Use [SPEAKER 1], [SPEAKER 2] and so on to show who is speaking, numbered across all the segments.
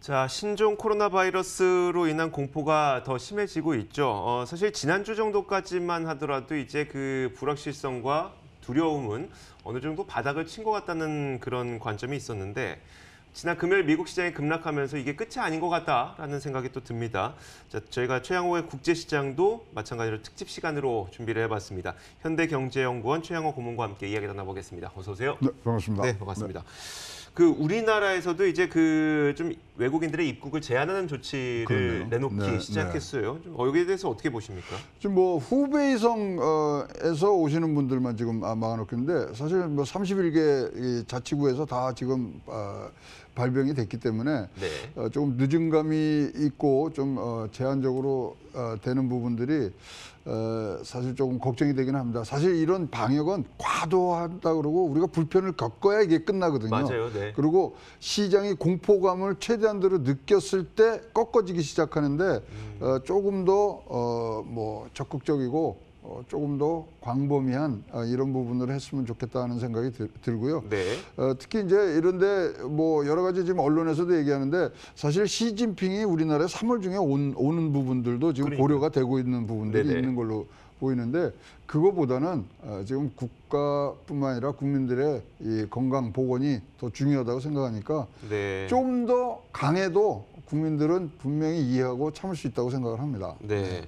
[SPEAKER 1] 자, 신종 코로나 바이러스로 인한 공포가 더 심해지고 있죠. 사실 지난주 정도까지만 하더라도 이제 그 불확실성과 두려움은 어느 정도 바닥을 친 것 같다는 그런 관점이 있었는데 지난 금요일 미국 시장이 급락하면서 이게 끝이 아닌 것 같다라는 생각이 또 듭니다. 자, 저희가 최양호의 국제시장도 마찬가지로 특집 시간으로 준비를 해봤습니다. 현대경제연구원 최양호 고문과 함께 이야기 나눠보겠습니다. 어서 오세요.
[SPEAKER 2] 네, 반갑습니다.
[SPEAKER 1] 네, 반갑습니다. 그 우리나라에서도 이제 그 좀 외국인들의 입국을 제한하는 조치를
[SPEAKER 2] 그러네요.
[SPEAKER 1] 내놓기 시작했어요. 좀 여기에 대해서 어떻게 보십니까?
[SPEAKER 2] 지금 뭐 후베이성에서 오시는 분들만 지금 막아놓겠는데 사실 뭐 31개 자치구에서 다 지금 발병이 됐기 때문에
[SPEAKER 1] 네.
[SPEAKER 2] 조금 늦은 감이 있고 좀 제한적으로 되는 부분들이 사실 조금 걱정이 되긴 합니다. 사실 이런 방역은 과도하다 그러고 우리가 불편을 겪어야 이게 끝나거든요.
[SPEAKER 1] 맞아요. 네.
[SPEAKER 2] 그리고 시장이 공포감을 최대한대로 느꼈을 때 꺾어지기 시작하는데 조금 더 뭐 적극적이고 조금 더 광범위한 이런 부분을 했으면 좋겠다는 생각이 들고요.
[SPEAKER 1] 네.
[SPEAKER 2] 특히 이제 이런데 뭐 여러 가지 지금 언론에서도 얘기하는데 사실 시진핑이 우리나라에 3월 중에 오는 부분들도 지금
[SPEAKER 1] 그러니까요.
[SPEAKER 2] 고려가 되고 있는 부분들이
[SPEAKER 1] 네네.
[SPEAKER 2] 있는 걸로 보이는데 그거보다는 지금 국가뿐만 아니라 국민들의 이 건강 보건이 더 중요하다고 생각하니까
[SPEAKER 1] 네.
[SPEAKER 2] 좀 더 강해도 국민들은 분명히 이해하고 참을 수 있다고 생각을 합니다.
[SPEAKER 1] 네.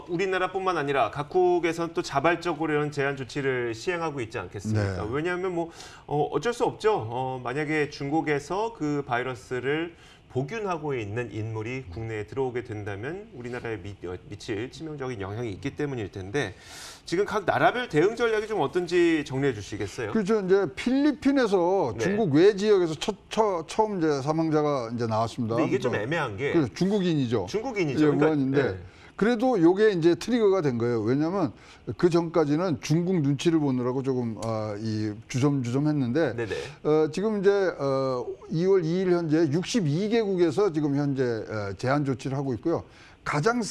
[SPEAKER 1] 우리나라뿐만 아니라 각국에서는 또 자발적으로 이런 제한 조치를 시행하고 있지 않겠습니까?
[SPEAKER 2] 네.
[SPEAKER 1] 왜냐하면 뭐 어쩔 수 없죠. 만약에 중국에서 그 바이러스를 복균하고 있는 인물이 국내에 들어오게 된다면 우리나라에 미칠 치명적인 영향이 있기 때문일 텐데 지금 각 나라별 대응 전략이 좀 어떤지 정리해 주시겠어요?
[SPEAKER 2] 그렇죠. 이제 필리핀에서
[SPEAKER 1] 네.
[SPEAKER 2] 중국 외 지역에서 처음 이제 사망자가 이제 나왔습니다.
[SPEAKER 1] 근데 이게 좀 애매한 게
[SPEAKER 2] 그렇죠. 중국인이죠.
[SPEAKER 1] 중국인이죠.
[SPEAKER 2] 예, 우한인데
[SPEAKER 1] 네.
[SPEAKER 2] 그래도 요게 이제 트리거가 된 거예요. 왜냐하면 그 전까지는 중국 눈치를 보느라고 조금 이 주섬주섬 했는데
[SPEAKER 1] 네네.
[SPEAKER 2] 지금 이제 2월 2일 현재 62개국에서 지금 현재 제한 조치를 하고 있고요. 가장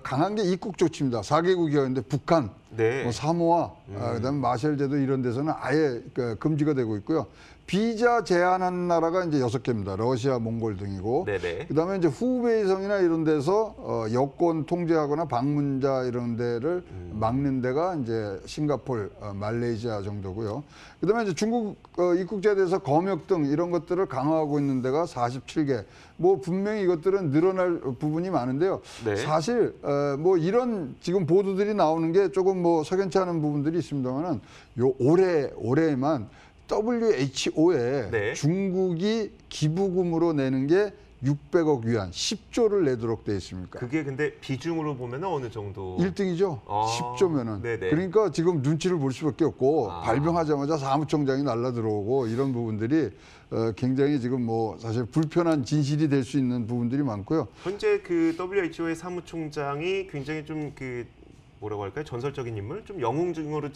[SPEAKER 2] 강한 게 입국 조치입니다. 4개국이었는데 북한,
[SPEAKER 1] 네.
[SPEAKER 2] 뭐 사모아, 그다음에 마셜제도 이런 데서는 아예 금지가 되고 있고요. 비자 제한한 나라가 이제 6개입니다. 러시아, 몽골 등이고.
[SPEAKER 1] 네네.
[SPEAKER 2] 그다음에 이제 후베이성이나 이런 데서 여권 통제하거나 방문자 이런 데를 막는 데가 이제 싱가포르, 말레이시아 정도고요. 그다음에 이제 중국 입국자에 대해서 검역 등 이런 것들을 강화하고 있는 데가 47개. 뭐 분명히 이것들은 늘어날 부분이 많은데요.
[SPEAKER 1] 네.
[SPEAKER 2] 사실 뭐 이런 지금 보도들이 나오는 게 조금 뭐 석연치 않은 부분들이 있습니다만은 요 올해만 WHO에
[SPEAKER 1] 네.
[SPEAKER 2] 중국이 기부금으로 내는 게 600억 위안, 10조를 내도록 돼 있습니까?
[SPEAKER 1] 그게 근데 비중으로 보면 어느 정도?
[SPEAKER 2] 1등이죠.
[SPEAKER 1] 아,
[SPEAKER 2] 10조면은.
[SPEAKER 1] 네네.
[SPEAKER 2] 그러니까 지금 눈치를 볼 수밖에 없고
[SPEAKER 1] 아.
[SPEAKER 2] 발병하자마자 사무총장이 날라 들어오고 이런 부분들이 굉장히 지금 뭐 사실 불편한 진실이 될 수 있는 부분들이 많고요.
[SPEAKER 1] 현재 그 WHO의 사무총장이 굉장히 좀 그 뭐라고 할까요? 전설적인 인물, 좀 영웅으로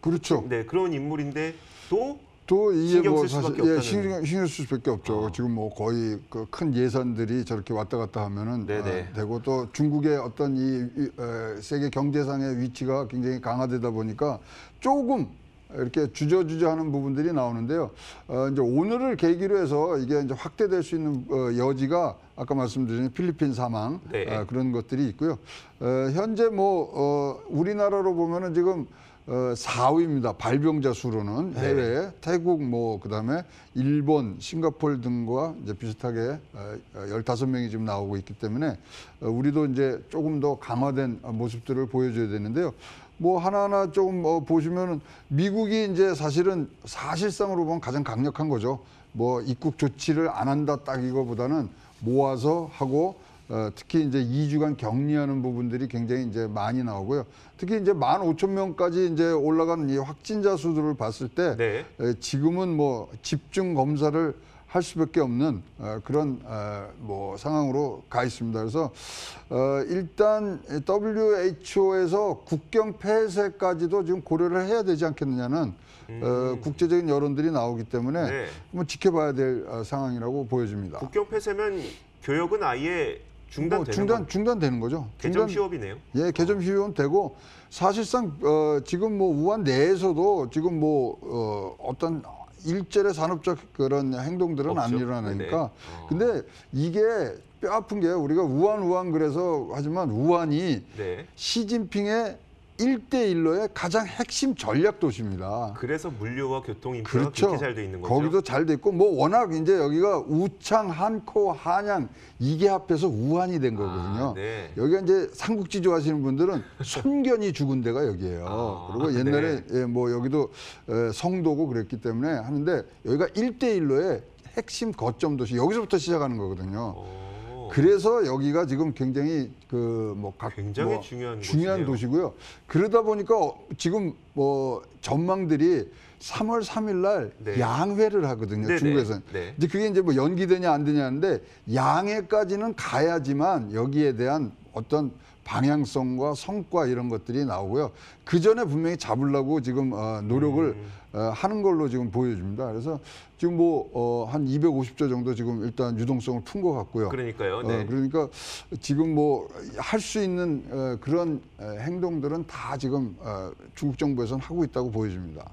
[SPEAKER 2] 그렇죠.
[SPEAKER 1] 네, 그런 인물인데
[SPEAKER 2] 또 이게
[SPEAKER 1] 신경
[SPEAKER 2] 뭐
[SPEAKER 1] 쓸 수밖에
[SPEAKER 2] 사실
[SPEAKER 1] 없다는.
[SPEAKER 2] 신경 쓸 수밖에 없죠. 지금 뭐 거의 그 큰 예산들이 저렇게 왔다 갔다 하면은
[SPEAKER 1] 네네.
[SPEAKER 2] 되고 또 중국의 어떤 세계 경제상의 위치가 굉장히 강화되다 보니까 조금 이렇게 주저하는 부분들이 나오는데요. 이제 오늘을 계기로 해서 이게 이제 확대될 수 있는 여지가 아까 말씀드린 필리핀 사망
[SPEAKER 1] 네.
[SPEAKER 2] 그런 것들이 있고요. 현재 뭐 우리나라로 보면은 지금 4위입니다. 발병자 수로는 해외에
[SPEAKER 1] 네.
[SPEAKER 2] 태국 뭐 그다음에 일본, 싱가포르 등과 이제 비슷하게 15명이 지금 나오고 있기 때문에 우리도 이제 조금 더 강화된 모습들을 보여줘야 되는데요. 뭐 하나하나 조금 보시면은 미국이 이제 사실상으로 보면 가장 강력한 거죠. 뭐 입국 조치를 안 한다 딱 이거보다는 모아서 하고 특히 이제 2주간 격리하는 부분들이 굉장히 이제 많이 나오고요. 특히 이제 15,000명까지 이제 올라간 이 확진자 수들을 봤을 때
[SPEAKER 1] 네.
[SPEAKER 2] 지금은 뭐 집중 검사를 할 수밖에 없는 그런 뭐 상황으로 가 있습니다. 그래서 일단 WHO에서 국경 폐쇄까지도 지금 고려를 해야 되지 않겠느냐는 국제적인 여론들이 나오기 때문에
[SPEAKER 1] 네.
[SPEAKER 2] 한번 지켜봐야 될 상황이라고 보여집니다.
[SPEAKER 1] 국경 폐쇄면 교역은 아예 중단되는 건
[SPEAKER 2] 중단되는 거죠.
[SPEAKER 1] 개점 휴업이네요.
[SPEAKER 2] 예, 개점 휴업은 되고 사실상 지금 뭐 우한 내에서도 지금 뭐 어떤 일절의 산업적 그런 행동들은 안
[SPEAKER 1] 없죠.
[SPEAKER 2] 일어나니까.
[SPEAKER 1] 네네.
[SPEAKER 2] 근데 이게 뼈 아픈 게 우리가 우한 그래서 하지만 우한이
[SPEAKER 1] 네.
[SPEAKER 2] 시진핑의 1대1로의 가장 핵심 전략 도시입니다.
[SPEAKER 1] 그래서 물류와 교통 인프라가
[SPEAKER 2] 그렇죠.
[SPEAKER 1] 그렇게 잘 돼 있는 거죠.
[SPEAKER 2] 거기도 잘 돼 있고 뭐 워낙 이제 여기가 우창, 한코, 한양 이게 합해서 우한이 된 거거든요.
[SPEAKER 1] 네.
[SPEAKER 2] 여기가 이제 삼국지 좋아하시는 분들은 손견이 죽은 데가 여기예요. 그리고 옛날에 예, 뭐 여기도 성도고 그랬기 때문에 하는데 여기가 1대1로의 핵심 거점 도시 여기서부터 시작하는 거거든요. 그래서 여기가 지금 굉장히
[SPEAKER 1] 굉장히 중요한
[SPEAKER 2] 중요한
[SPEAKER 1] 곳이네요.
[SPEAKER 2] 도시고요. 그러다 보니까 지금 뭐 전망들이 3월 3일 날
[SPEAKER 1] 네.
[SPEAKER 2] 양회를 하거든요.
[SPEAKER 1] 네네.
[SPEAKER 2] 중국에서는.
[SPEAKER 1] 네.
[SPEAKER 2] 이제 그게 이제 뭐 연기되냐 안 되냐 하는데 양회까지는 가야지만 여기에 대한 어떤 방향성과 성과 이런 것들이 나오고요. 그 전에 분명히 잡으려고 지금 노력을 하는 걸로 지금 보여집니다. 그래서 지금 뭐 한 250조 정도 지금 일단 유동성을 푼 것 같고요.
[SPEAKER 1] 그러니까요. 네.
[SPEAKER 2] 그러니까 지금 뭐 할 수 있는 그런 행동들은 다 지금 중국 정부에서는 하고 있다고 보여집니다.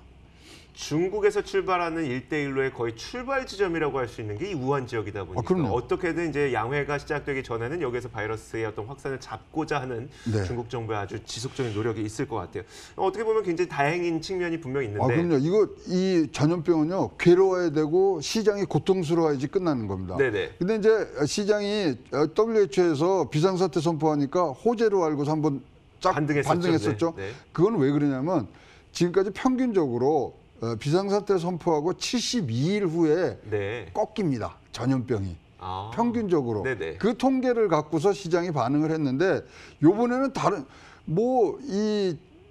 [SPEAKER 1] 중국에서 출발하는 1대1로의 거의 출발 지점이라고 할 수 있는 게 이 우한 지역이다 보니까
[SPEAKER 2] 그럼요.
[SPEAKER 1] 어떻게든 이제 양회가 시작되기 전에는 여기서 바이러스의 어떤 확산을 잡고자 하는
[SPEAKER 2] 네.
[SPEAKER 1] 중국 정부의 아주 지속적인 노력이 있을 것 같아요. 어떻게 보면 굉장히 다행인 측면이 분명히 있는데
[SPEAKER 2] 그럼요. 이 전염병은요 괴로워야 되고 시장이 고통스러워야지 끝나는 겁니다.
[SPEAKER 1] 네네.
[SPEAKER 2] 근데 이제 시장이 WHO에서 비상사태 선포하니까 호재로 알고서 한번 쫙 반등했었죠.
[SPEAKER 1] 네.
[SPEAKER 2] 그건 왜 그러냐면 지금까지 평균적으로 비상사태 선포하고 72일 후에
[SPEAKER 1] 네.
[SPEAKER 2] 꺾입니다. 전염병이.
[SPEAKER 1] 아.
[SPEAKER 2] 평균적으로.
[SPEAKER 1] 네네.
[SPEAKER 2] 그 통계를 갖고서 시장이 반응을 했는데 요번에는 다른 뭐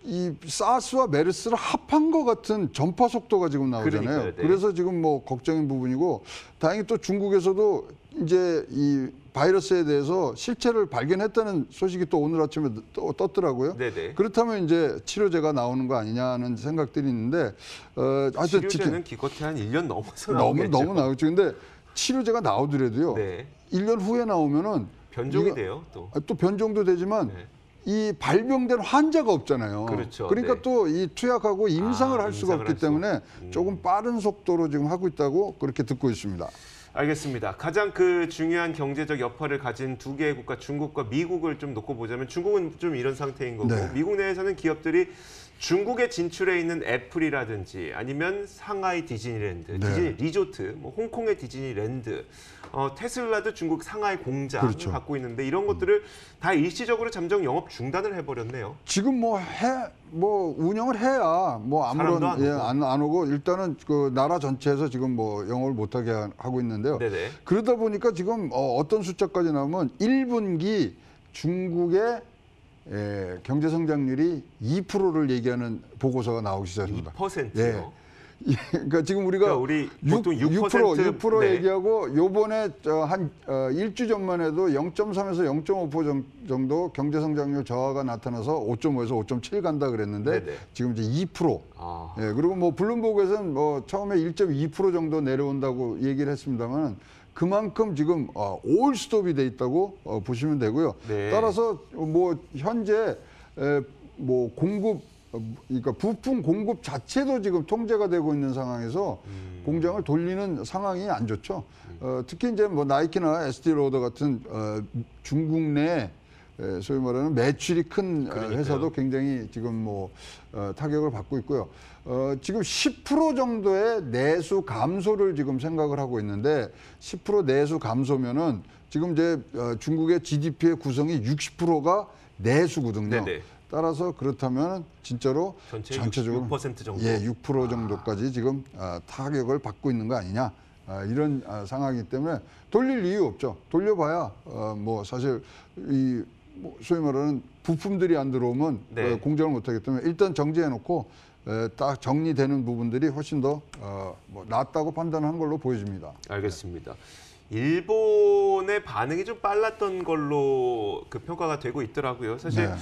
[SPEAKER 2] 이 사스와 메르스를 합한 것 같은 전파 속도가 지금 나오잖아요.
[SPEAKER 1] 그러니까요, 네.
[SPEAKER 2] 그래서 지금 뭐 걱정인 부분이고 다행히 또 중국에서도 이제 이 바이러스에 대해서 실체를 발견했다는 소식이 또 오늘 아침에 또 떴더라고요.
[SPEAKER 1] 네네.
[SPEAKER 2] 그렇다면 이제 치료제가 나오는 거 아니냐는 생각들이 있는데 하여튼
[SPEAKER 1] 치료제는 기껏해 한 1년 넘어서 나오겠죠.
[SPEAKER 2] 너무 나오죠. 근데 치료제가 나오더라도요.
[SPEAKER 1] 네.
[SPEAKER 2] 1년 후에 나오면은
[SPEAKER 1] 변종이 돼요, 또.
[SPEAKER 2] 또 변종도 되지만
[SPEAKER 1] 네.
[SPEAKER 2] 이 발병된 환자가 없잖아요.
[SPEAKER 1] 그렇죠.
[SPEAKER 2] 그러니까
[SPEAKER 1] 네.
[SPEAKER 2] 또 이 투약하고 임상을 할 수가
[SPEAKER 1] 임상을
[SPEAKER 2] 없기
[SPEAKER 1] 할 수
[SPEAKER 2] 때문에 조금 빠른 속도로 지금 하고 있다고 그렇게 듣고 있습니다.
[SPEAKER 1] 알겠습니다. 가장 그 중요한 경제적 여파를 가진 두 개의 국가, 중국과 미국을 좀 놓고 보자면 중국은 좀 이런 상태인 거고
[SPEAKER 2] 네.
[SPEAKER 1] 미국 내에서는 기업들이 중국에 진출해 있는 애플이라든지 아니면 상하이 디즈니랜드,
[SPEAKER 2] 네.
[SPEAKER 1] 디즈니 리조트, 뭐 홍콩의 디즈니랜드, 테슬라도 중국 상하이 공장을
[SPEAKER 2] 그렇죠.
[SPEAKER 1] 갖고 있는데 이런 것들을 다 일시적으로 잠정 영업 중단을 해버렸네요.
[SPEAKER 2] 지금 뭐 운영을 해야 뭐 아무런
[SPEAKER 1] 사람도
[SPEAKER 2] 안 오고 일단은 그 나라 전체에서 지금 뭐 영업을 못하게 하고 있는데요.
[SPEAKER 1] 네네.
[SPEAKER 2] 그러다 보니까 지금 어떤 숫자까지 나오면 1분기 중국의 경제 성장률이 2%를 얘기하는 보고서가 나오기 시작합니다.
[SPEAKER 1] 6%요.
[SPEAKER 2] 그러니까 지금 우리가
[SPEAKER 1] 우리 보통 6% 네.
[SPEAKER 2] 얘기하고 요번에 한 일주 전만 해도 0.3에서 0.5% 정도 경제 성장률 저하가 나타나서 5.5에서 5.7 간다 그랬는데
[SPEAKER 1] 네네.
[SPEAKER 2] 지금 이제 2%.
[SPEAKER 1] 아.
[SPEAKER 2] 예, 그리고 뭐 블룸버그에서는 뭐 처음에 1.2% 정도 내려온다고 얘기를 했습니다만 그만큼 지금 올스톱이 돼 있다고 보시면 되고요.
[SPEAKER 1] 네.
[SPEAKER 2] 따라서 뭐 현재 뭐 그러니까 부품 공급 자체도 지금 통제가 되고 있는 상황에서 공장을 돌리는 상황이 안 좋죠. 특히 이제 뭐 나이키나 에스티로더 같은 중국 내 소위 말하는 매출이 큰 회사도 굉장히 지금 뭐 타격을 받고 있고요. 지금 10% 정도의 내수 감소를 지금 생각을 하고 있는데 10% 내수 감소면은 지금 이제 중국의 GDP의 구성이 60%가 내수거든요.
[SPEAKER 1] 네네.
[SPEAKER 2] 따라서 그렇다면 진짜로 전체적으로
[SPEAKER 1] 6% 정도.
[SPEAKER 2] 6% 정도까지 지금 타격을 받고 있는 거 아니냐 이런 상황이기 때문에 돌릴 이유 없죠. 돌려봐야 뭐 사실 뭐 소위 말하는 부품들이 안 들어오면
[SPEAKER 1] 네.
[SPEAKER 2] 공장을 못 하기 때문에 일단 정지해놓고 딱 정리되는 부분들이 훨씬 더 뭐 낫다고 판단한 걸로 보여집니다.
[SPEAKER 1] 알겠습니다. 일본의 반응이 좀 빨랐던 걸로 그 평가가 되고 있더라고요. 사실
[SPEAKER 2] 네.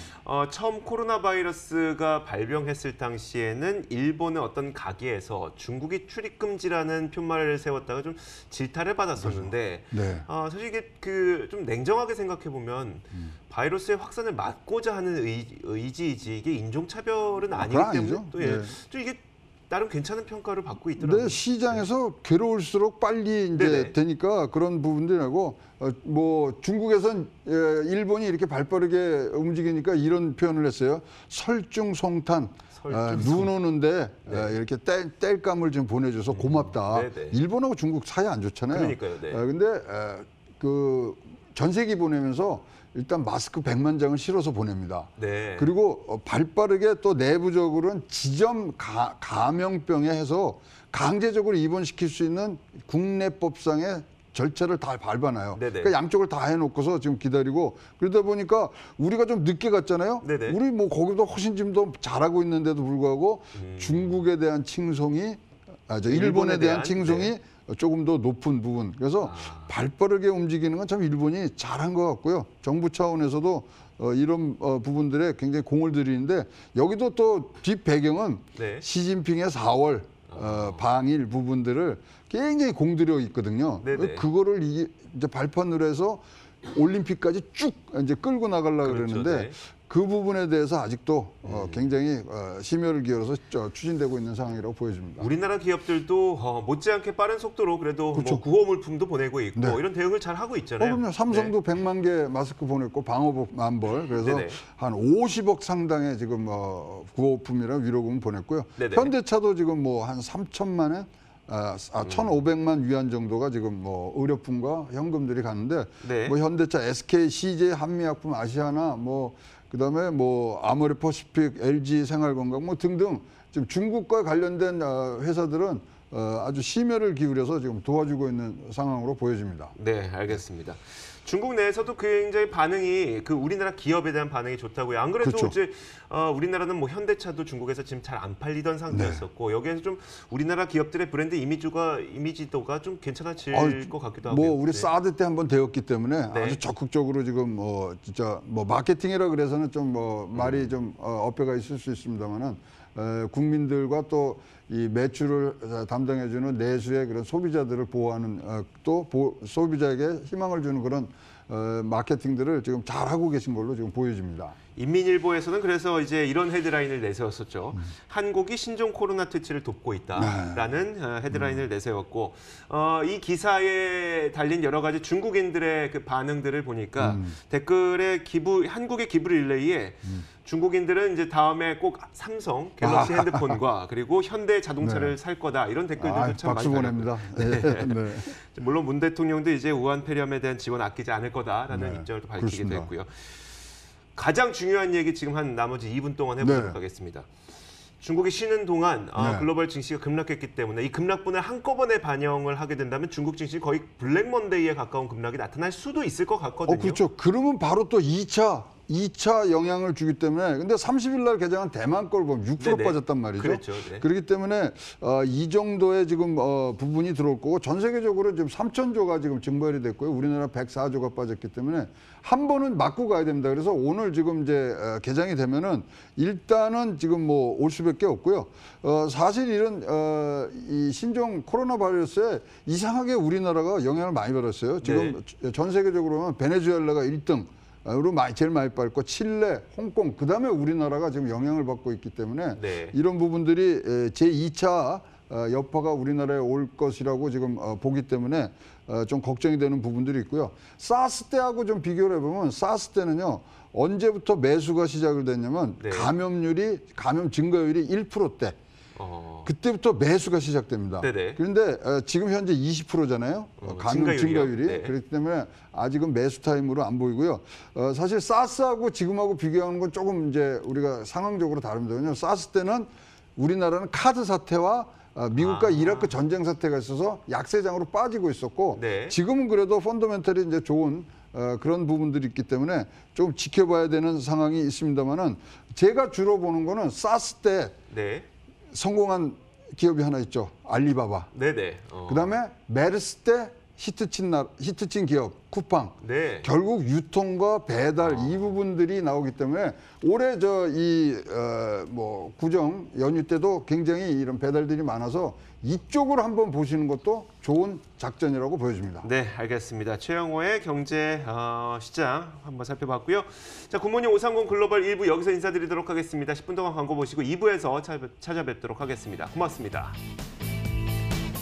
[SPEAKER 1] 처음 코로나 바이러스가 발병했을 당시에는 일본의 어떤 가게에서 중국이 출입 금지라는 표말을 세웠다가 좀 질타를 받았었는데
[SPEAKER 2] 네.
[SPEAKER 1] 사실 이게 그 좀 냉정하게 생각해 보면 바이러스의 확산을 막고자 하는 의지이지 이게 인종차별은 아니기 때문에
[SPEAKER 2] 아니죠.
[SPEAKER 1] 또
[SPEAKER 2] 네.
[SPEAKER 1] 또 이게 나름 괜찮은 평가를 받고 있더라고요.
[SPEAKER 2] 네, 시장에서 괴로울수록 빨리 이제
[SPEAKER 1] 네네.
[SPEAKER 2] 되니까 그런 부분들이라고 뭐 중국에선 일본이 이렇게 발빠르게 움직이니까 이런 표현을 했어요. 설중송탄. 눈 오는데 이렇게 땔감을 좀 보내줘서 고맙다.
[SPEAKER 1] 네네.
[SPEAKER 2] 일본하고 중국 사이 안 좋잖아요.
[SPEAKER 1] 그러니까요. 네.
[SPEAKER 2] 근데 그 전세기 보내면서 일단 마스크 100만 장을 실어서 보냅니다.
[SPEAKER 1] 네.
[SPEAKER 2] 그리고 발빠르게 또 내부적으로는 지점 감염병에 해서 강제적으로 입원시킬 수 있는 국내법상의 절차를 다 밟아놔요.
[SPEAKER 1] 네네.
[SPEAKER 2] 그러니까 양쪽을 다 해놓고서 지금 기다리고 그러다 보니까 우리가 좀 늦게 갔잖아요.
[SPEAKER 1] 네네.
[SPEAKER 2] 우리 뭐 거기도 훨씬 지금 더 잘하고 있는데도 불구하고 중국에 대한 칭송이 일본에 대한 칭송이
[SPEAKER 1] 네.
[SPEAKER 2] 조금 더 높은 부분. 그래서 발빠르게 움직이는 건 참 일본이 잘한 것 같고요. 정부 차원에서도 이런 부분들에 굉장히 공을 들이는데 여기도 또 뒷 배경은
[SPEAKER 1] 네.
[SPEAKER 2] 시진핑의 4월 방일 부분들을 굉장히 공들여 있거든요.
[SPEAKER 1] 네네.
[SPEAKER 2] 그거를 이제 발판으로 해서 올림픽까지 쭉 이제 끌고 나가려고
[SPEAKER 1] 그렇죠.
[SPEAKER 2] 그러는데
[SPEAKER 1] 네.
[SPEAKER 2] 그 부분에 대해서 아직도 굉장히 심혈을 기울여서 추진되고 있는 상황이라고 보여집니다.
[SPEAKER 1] 우리나라 기업들도 못지않게 빠른 속도로 그래도
[SPEAKER 2] 그렇죠.
[SPEAKER 1] 뭐 구호 물품도 보내고 있고
[SPEAKER 2] 네.
[SPEAKER 1] 이런 대응을 잘 하고 있잖아요.
[SPEAKER 2] 그럼요. 삼성도 100만 개 마스크 보냈고 방호복 10,000벌. 그래서
[SPEAKER 1] 네네.
[SPEAKER 2] 한 50억 상당의 지금 구호품이랑 위로금 보냈고요.
[SPEAKER 1] 네네.
[SPEAKER 2] 현대차도 지금 뭐 한 3천만에 1,500만 위안 정도가 지금 뭐 의료품과 현금들이 가는데
[SPEAKER 1] 네.
[SPEAKER 2] 뭐 현대차, SK, CJ, 한미약품, 아시아나 뭐 그다음에 뭐 아모레퍼시픽, LG 생활건강 뭐 등등 지금 중국과 관련된 회사들은 아주 심혈을 기울여서 지금 도와주고 있는 상황으로 보여집니다.
[SPEAKER 1] 네, 알겠습니다. 중국 내에서도 굉장히 반응이 그 우리나라 기업에 대한 반응이 좋다고요. 안 그래도
[SPEAKER 2] 그렇죠.
[SPEAKER 1] 이제 우리나라는 뭐 현대차도 중국에서 지금 잘 안 팔리던 상태였었고 여기에서 좀 우리나라 기업들의 브랜드 이미지도가 좀 괜찮아질 것 같기도 하고요.
[SPEAKER 2] 뭐 우리
[SPEAKER 1] 네.
[SPEAKER 2] 사드 때 한번 되었기 때문에
[SPEAKER 1] 네.
[SPEAKER 2] 아주 적극적으로 지금 진짜 뭐 마케팅이라 그래서는 좀 뭐 말이 좀 어폐가 있을 수 있습니다만은 국민들과 또 이 매출을 담당해주는 내수의 그런 소비자들을 보호하는 소비자에게 희망을 주는 그런 마케팅들을 지금 잘 하고 계신 걸로 지금 보여집니다.
[SPEAKER 1] 인민일보에서는 그래서 이제 이런 헤드라인을 내세웠었죠. 한국이 신종 코로나 퇴치를 돕고 있다라는 헤드라인을 내세웠고 이 기사에 달린 여러 가지 중국인들의 그 반응들을 보니까 댓글에 한국의 기부 릴레이에 중국인들은 이제 다음에 꼭 삼성 갤럭시 핸드폰과 그리고 현대 자동차를
[SPEAKER 2] 네.
[SPEAKER 1] 살 거다 이런 댓글들도 참
[SPEAKER 2] 박수
[SPEAKER 1] 많이
[SPEAKER 2] 보냅니다.
[SPEAKER 1] 달렸고요.
[SPEAKER 2] 네. 네.
[SPEAKER 1] 물론 문 대통령도 이제 우한 폐렴에 대한 지원 아끼지 않을 거다라는
[SPEAKER 2] 네,
[SPEAKER 1] 입장을 또 밝히기도
[SPEAKER 2] 그렇습니다.
[SPEAKER 1] 했고요. 가장 중요한 얘기 지금 한 나머지 2분 동안 해보도록
[SPEAKER 2] 네.
[SPEAKER 1] 하겠습니다. 중국이 쉬는 동안
[SPEAKER 2] 네.
[SPEAKER 1] 글로벌 증시가 급락했기 때문에 이 급락분을 한꺼번에 반영을 하게 된다면 중국 증시 거의 블랙 먼데이에 가까운 급락이 나타날 수도 있을 것 같거든요.
[SPEAKER 2] 그렇죠. 그러면 바로 또 2차 영향을 주기 때문에 근데 30일 날 개장한 대만 걸 보면 6%
[SPEAKER 1] 네네.
[SPEAKER 2] 빠졌단 말이죠.
[SPEAKER 1] 그렇죠. 네.
[SPEAKER 2] 그렇기 때문에 이 정도의 지금 부분이 들어올 거고 전 세계적으로 지금 3,000조가 지금 증발이 됐고요. 우리나라 104조가 빠졌기 때문에 한 번은 맞고 가야 됩니다. 그래서 오늘 지금 이제 개장이 되면은 일단은 지금 뭐 올 수밖에 없고요. 사실 이런 이 신종 코로나 바이러스에 이상하게 우리나라가 영향을 많이 받았어요. 지금 전 세계적으로는 베네수엘라가 1등. 으로 제일 많이 빠졌고 칠레, 홍콩, 그다음에 우리나라가 지금 영향을 받고 있기 때문에
[SPEAKER 1] 네.
[SPEAKER 2] 이런 부분들이 제2차 여파가 우리나라에 올 것이라고 지금 보기 때문에 좀 걱정이 되는 부분들이 있고요. 사스 때하고 좀 비교를 해보면 사스 때는요. 언제부터 매수가 시작을 됐냐면
[SPEAKER 1] 네.
[SPEAKER 2] 감염 증가율이 1%대. 그때부터 매수가 시작됩니다.
[SPEAKER 1] 네네.
[SPEAKER 2] 그런데 지금 현재 20%잖아요. 감염 증가율이.
[SPEAKER 1] 네.
[SPEAKER 2] 그렇기 때문에 아직은 매수 타임으로 안 보이고요. 사실 사스하고 지금하고 비교하는 건 조금 이제 우리가 상황적으로 다릅니다. 왜냐하면 사스 때는 우리나라는 카드 사태와 미국과 이라크 전쟁 사태가 있어서 약세장으로 빠지고 있었고
[SPEAKER 1] 네.
[SPEAKER 2] 지금은 그래도 펀더멘털이 이제 좋은 그런 부분들이 있기 때문에 좀 지켜봐야 되는 상황이 있습니다만은 제가 주로 보는 거는 사스 때
[SPEAKER 1] 네.
[SPEAKER 2] 성공한 기업이 하나 있죠. 알리바바.
[SPEAKER 1] 네네.
[SPEAKER 2] 그다음에 메르스 때 히트친 기업 쿠팡.
[SPEAKER 1] 네.
[SPEAKER 2] 결국 유통과 배달 이 부분들이 나오기 때문에 올해 뭐 구정 연휴 때도 굉장히 이런 배달들이 많아서 이쪽으로 한번 보시는 것도 좋은 작전이라고 보여집니다.
[SPEAKER 1] 네, 알겠습니다. 최영호의 경제 시장 한번 살펴봤고요. 자, 굿모닝 530 글로벌 1부 여기서 인사드리도록 하겠습니다. 10분 동안 광고 보시고 2부에서 찾아뵙도록 하겠습니다. 고맙습니다.